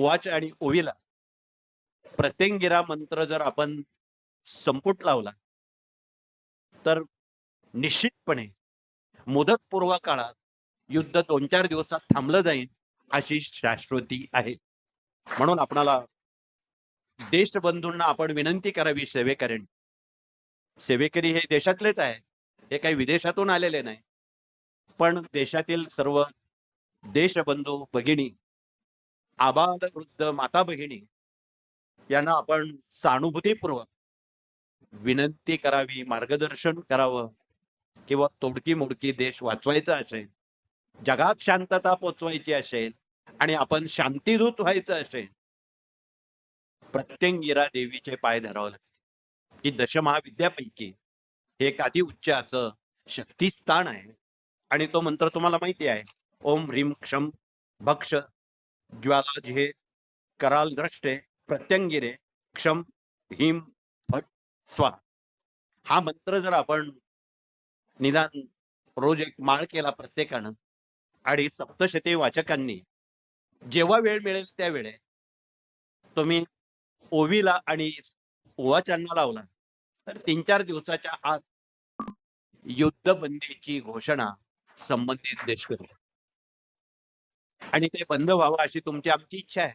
ओवाच्या आणि ओवीला प्रत्यंगिरा मंत्र जर आपण संपुट लावला तर निश्चितपणे मुदतपूर्व काळात युद्ध 2-4 दिवसात थांबलं जाईल अशी शाश्वती आहे. म्हणून आपणाला देशबंधूंना आपण विनंती करावी सेवेकऱ्यांनी. सेवेकरी हे देशातलेच आहे, हे काही विदेशातून आलेले नाही. पण देशातील सर्व देशबंधू भगिनी, आबाल वृद्ध माता भगिनी यांना आपण सहानुभूतीपूर्वक विनंती करावी, मार्गदर्शन करावं किंवा तोडकी मोडकी देश वाचवायचा असेल, जगात शांतता पोचवायची असेल आणि आपण शांतिदूत व्हायचं असेल, प्रत्यंगिरा देवीचे पाय धरावं लागते. की दशमहाविद्यापैकी हे एक अति उच्च असं शक्तिस्थान आहे आणि तो मंत्र तुम्हाला माहिती आहे. ओम ह्रीम क्षम भक्ष ज्वाला जे कराल द्रष्टे प्रत्यंगिरे क्षम भीम फट स्वा. हा मंत्र जर आपण निदान रोज एक माळ केला प्रत्येकानं आणि सप्तशती वाचकांनी जेव्हा वेळ मिळेल त्यावेळे तुम्ही ओवीला आणि ओवाच्यांना लावला तर 3-4 दिवसाच्या आत युद्धबंदीची घोषणा संबंधित देश करतो आणि ते बंद व्हावं अशी तुमची आमची इच्छा आहे.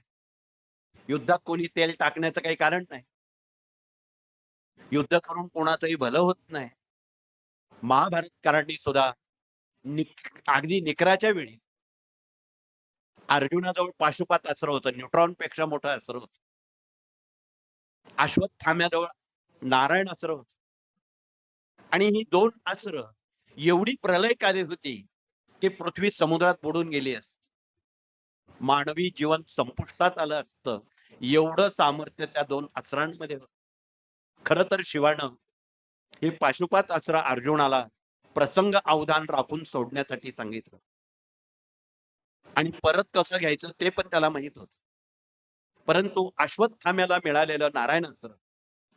युद्धात कोणी तेल टाकण्याचं काही कारण नाही. युद्ध करून कोणाचंही भलं होत नाही. महाभारतकारांनी सुद्धा अगदी निकराच्या वेळी अर्जुनाजवळ पाशुपात अस्त्र होतं, न्यूट्रॉन पेक्षा मोठं अस्त्र होतं. अश्वत्थाम्याजवळ नारायण अस्त्र होतं आणि ही 2 अस्त्र एवढी प्रलयकारी होती की पृथ्वी समुद्रात बुडून गेली असती. मानवी जीवन संपुष्टात आलं असतं एवढं सामर्थ्य त्या 2 अस्त्रांमध्ये होतं. खरं तर शिवानं हे पाशुपात अस्त्र अर्जुनाला प्रसंग अवधान राखून सोडण्यासाठी सांगितलं आणि परत कसं घ्यायचं ते पण त्याला माहित होतं. परंतु अश्वत्थाम्याला मिळालेलं नारायण अस्त्र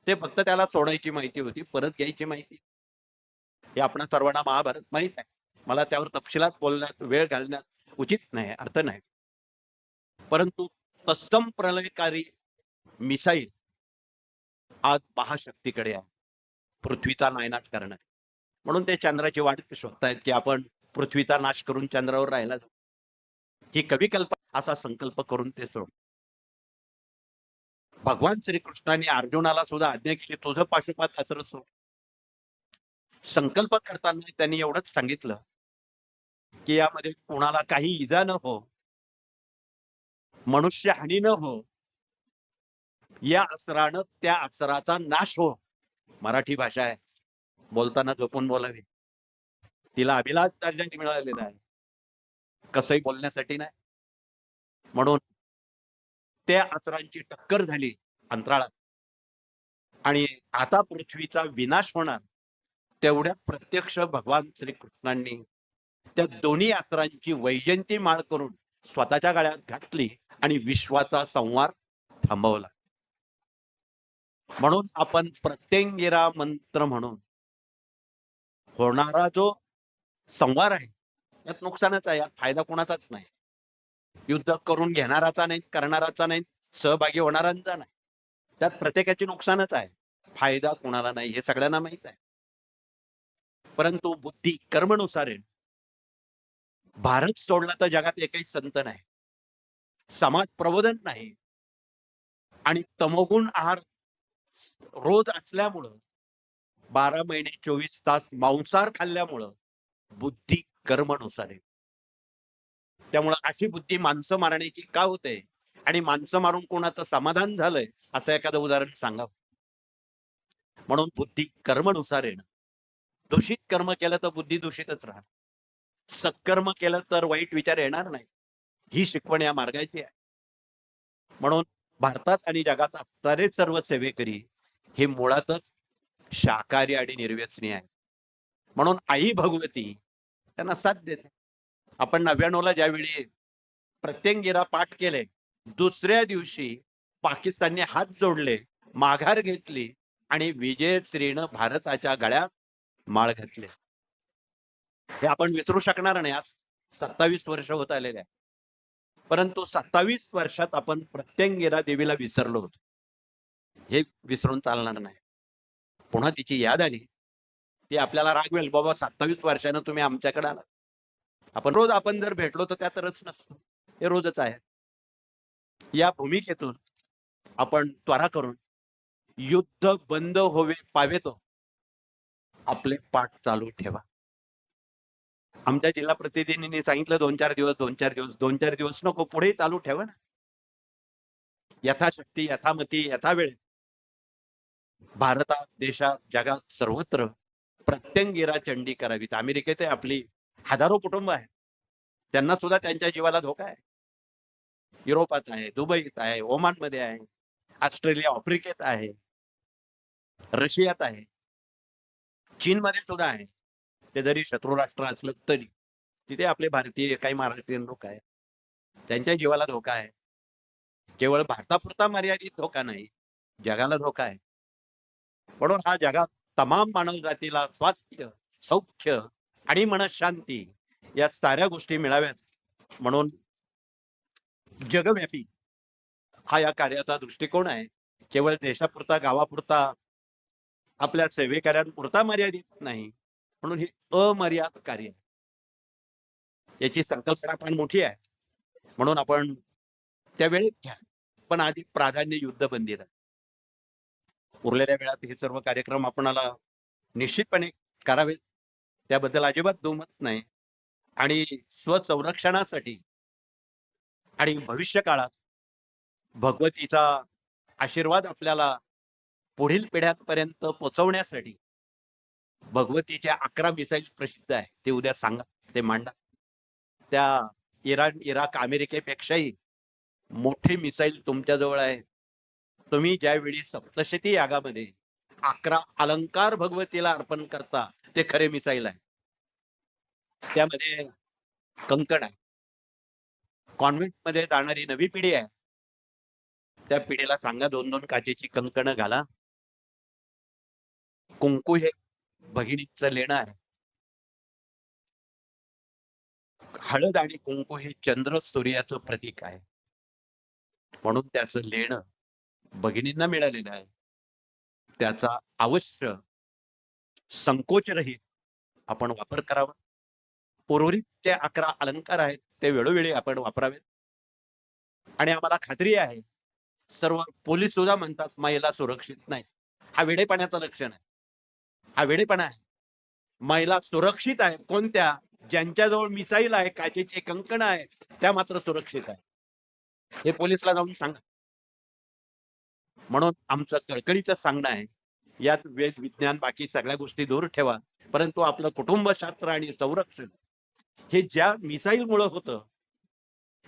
ते फक्त त्याला सोडायची माहिती होती, परत घ्यायची माहिती. हे आपणा सर्वांना महाभारत माहित आहे. मला त्यावर तपशिलात बोलण्यात वेळ घालण्यात उचित नाही, अर्थ नाही. परंतु तत्सम प्रलयकारी मिसाईल आज महाशक्तीकडे आहे, पृथ्वीचा नायनाट करणार. म्हणून ते चंद्राची वाट शोधतायत की आपण पृथ्वीचा नाश करून चंद्रावर राहायला जाऊ. ही कविकल्पना असा संकल्प करून ते सोड. भगवान श्रीकृष्णाने अर्जुनाला सुद्धा आज्ञा केली, तुझं पाशुपात अस्त्र सोड. संकल्प करताना त्यांनी एवढंच सांगितलं की यामध्ये कोणाला काही इजा न हो, मनुष्य हानी न हो, या अस्त्रानं त्या अस्त्राचा नाश हो. मराठी भाषा आहे, बोलताना जपून बोलावी. तिला अभिलाष दर्जा मिळालेला आहे, कसंही बोलण्यासाठी नाही. म्हणून त्या अस्त्रांची टक्कर झाली अंतराळात आणि आता पृथ्वीचा विनाश होणार तेवढ्यात प्रत्यक्ष भगवान श्रीकृष्णांनी त्या दोन्ही अस्त्रांची वैजयंती माळ करून स्वतःच्या गळ्यात घातली आणि विश्वाचा संहार थांबवला. म्हणून आपण प्रत्यंगिरा मंत्र म्हणून होणारा जो संहार आहे यात नुकसानच आहे, यात फायदा कोणाचाच नाही. युद्ध करून घेणाराचा नाही, करणाराचा नाही, सहभागी होणाऱ्यांचा नाही. त्यात प्रत्येकाची नुकसानच आहे, फायदा कोणाला नाही, हे सगळ्यांना माहित आहे. परंतु बुद्धी कर्मनुसार भारत सोडला तर जगात एकही संत नाही, समाज प्रबोधन नाही आणि तमोगुण आहार रोज असल्यामुळं 12 महिने 24 तास मांसाहार खाल्ल्यामुळं बुद्धी कर्मनुसार आहे. त्यामुळं अशी बुद्धी माणसं मारण्याची का होते आणि माणसं मारून कोणाचं समाधान झालंय असं एखादं उदाहरण सांगावं. म्हणून बुद्धी कर्मनुसार येणं. दूषित कर्म केलं तर बुद्धी दूषितच राहणार, सत्कर्म केलं तर वाईट विचार येणार नाही. ही शिकवण या मार्गाची आहे. म्हणून भारतात आणि जगात असणारे सर्व सेवेकरी हे मुळातच शाकाहारी आणि निर्व्यसनी आहे. म्हणून आई भगवती त्यांना साथ देते. आपण 99ला ज्यावेळी प्रत्यंगिरा पाठ केले, दुसऱ्या दिवशी पाकिस्तानने हात जोडले, माघार घेतली आणि विजयश्रीनं भारताच्या गळ्यात माळ घातले. हे आपण विसरू शकणार नाही. आज 27 वर्ष होत आलेले आहे. परंतु 27 वर्षात आपण प्रत्यंगिरा देवीला विसरलो होतो. हे विसरून चालणार नाही. पुन्हा तिची याद आली, ती आपल्याला रागवेल, बाबा 27 वर्षानं तुम्ही आमच्याकडे आलात. आपण जर भेटलो तर त्यात रस नसतो. हे रोजच आहे. या भूमिकेतून आपण त्वरा करून युद्ध बंद होवे पावेतो आपले पाठ चालू ठेवा. आमच्या जिल्हा प्रतिनिधींनी सांगितलं 2-4 दिवस, 2-4 दिवस, 2-4 दिवस नको, पुढे चालू ठेवा ना. यथाशक्ती, यथामती, यथावेळ भारतात, देशात, जगात सर्वत्र प्रत्यंगिरा चंडी करावीत. अमेरिकेत आपली हजारो कुटुंब आहेत. त्यांना सुद्धा त्यांच्या जीवाला धोका आहे. युरोपात आहे, दुबईत आहे, ओमानमध्ये आहे, ऑस्ट्रेलिया, आफ्रिकेत आहे, रशियात आहे, चीनमध्ये सुद्धा आहे. ते जरी शत्रू राष्ट्र असलं तरी तिथे आपले भारतीय काही महाराष्ट्रीयन लोक आहेत. त्यांच्या जीवाला धोका आहे. केवळ भारतापुरता मर्यादित धोका नाही, जगाला धोका आहे. म्हणून हा जगात तमाम मानव जातीला स्वास्थ्य, सौख्य आणि मनशांती या साऱ्या गोष्टी मिळाव्यात म्हणून जगव्यापी हा या कार्याचा दृष्टिकोन आहे. केवळ देशापुरता, गावापुरता, आपल्या सेवेकऱ्यांपुरता मर्यादित नाही, म्हणून हे अमर्याद कार्य आहे. याची संकल्पना पण मोठी आहे. म्हणून आपण त्या वेळेत घ्या, पण आधी प्राधान्य युद्धबंदीला. उरलेल्या वेळात हे सर्व कार्यक्रम आपणाला निश्चितपणे करावेत, त्याबद्दल अजिबात दुमत नाही. आणि स्वसंरक्षणासाठी आणि भविष्य काळात भगवतीचा आशीर्वाद आपल्याला पुढील पिढ्यांपर्यंत पोहोचवण्यासाठी भगवतीच्या 11 मिसाईल प्रसिद्ध आहे. ते उद्या सांगा, ते मांडा. त्या इराण, इराक, अमेरिकेपेक्षाही मोठी मिसाईल तुमच्याजवळ आहे. तुम्ही ज्यावेळी सप्तशती यागामध्ये 11 अलंकार भगवतीला अर्पण करता, ते खरे मिसाईल आहे. त्यामध्ये कंकण आहे. कॉन्व्हेंटमध्ये जाणारी नवी पिढी आहे, त्या पिढीला सांगा 2-2 काचेची कंकणं घाला. कुंकू हे भगिनीचं लेणं आहे. हळद आणि कुंकू हे चंद्र सूर्याचं प्रतीक आहे. म्हणून त्याचं लेणं भगिनींना मिळालेलं आहे. त्याचा अवश्य संकोचरहित आपण वापर करावा. उर्वरित जे 11 अलंकार आहेत ते वेळोवेळी आपण वापरावेत. आणि आम्हाला खात्री आहे, सर्व पोलीस सुद्धा म्हणतात महिला सुरक्षित नाही. हा वेडेपणाचं लक्षण आहे. हा वेडेपणा आहे. महिला सुरक्षित आहेत कोणत्या? ज्यांच्याजवळ मिसाईल आहे, काचेची कंकण आहे, त्या मात्र सुरक्षित आहे. हे पोलिसला जाऊन सांगा. म्हणून आमचं कळकळीचं सांगणं आहे, यात वेद, विज्ञान, बाकी सगळ्या गोष्टी दूर ठेवा, परंतु आपलं कुटुंबशास्त्र आणि संरक्षण हे ज्या मिसाईलमुळे होतं,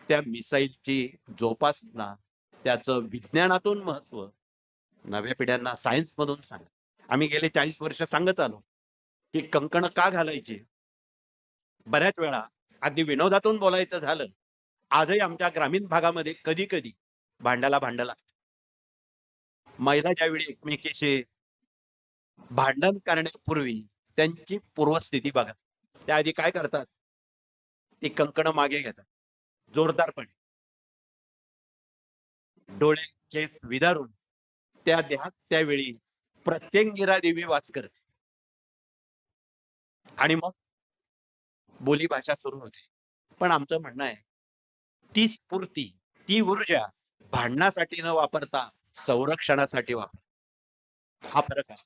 त्या मिसाईलची जोपासना, त्याचं विज्ञानातून महत्व नव्या पिढ्यांना सायन्स मधून सांगा. आम्ही गेले 40 वर्ष सांगत आलो की कंकण का घालायची. बऱ्याच वेळा अगदी विनोदातून बोलायचं झालं, आजही आमच्या ग्रामीण भागामध्ये कधी कधी भांड्याला भांडं लागतं. महिला ज्यावेळी एकमेकीशी भांडण करण्यापूर्वी त्यांची पूर्वस्थिती बघा. त्याआधी काय करतात? ती कंकण मागे घेतात जोरदारपणे, डोळे केस विदारून त्या देहात त्यावेळी प्रत्यंगिरा देवी वास करते आणि मग बोली भाषा सुरू होते. पण आमचं म्हणणं आहे, ती स्फूर्ती, ती ऊर्जा भांडणासाठी न वापरता संरक्षणासाठी वापर. हा फरक आहे.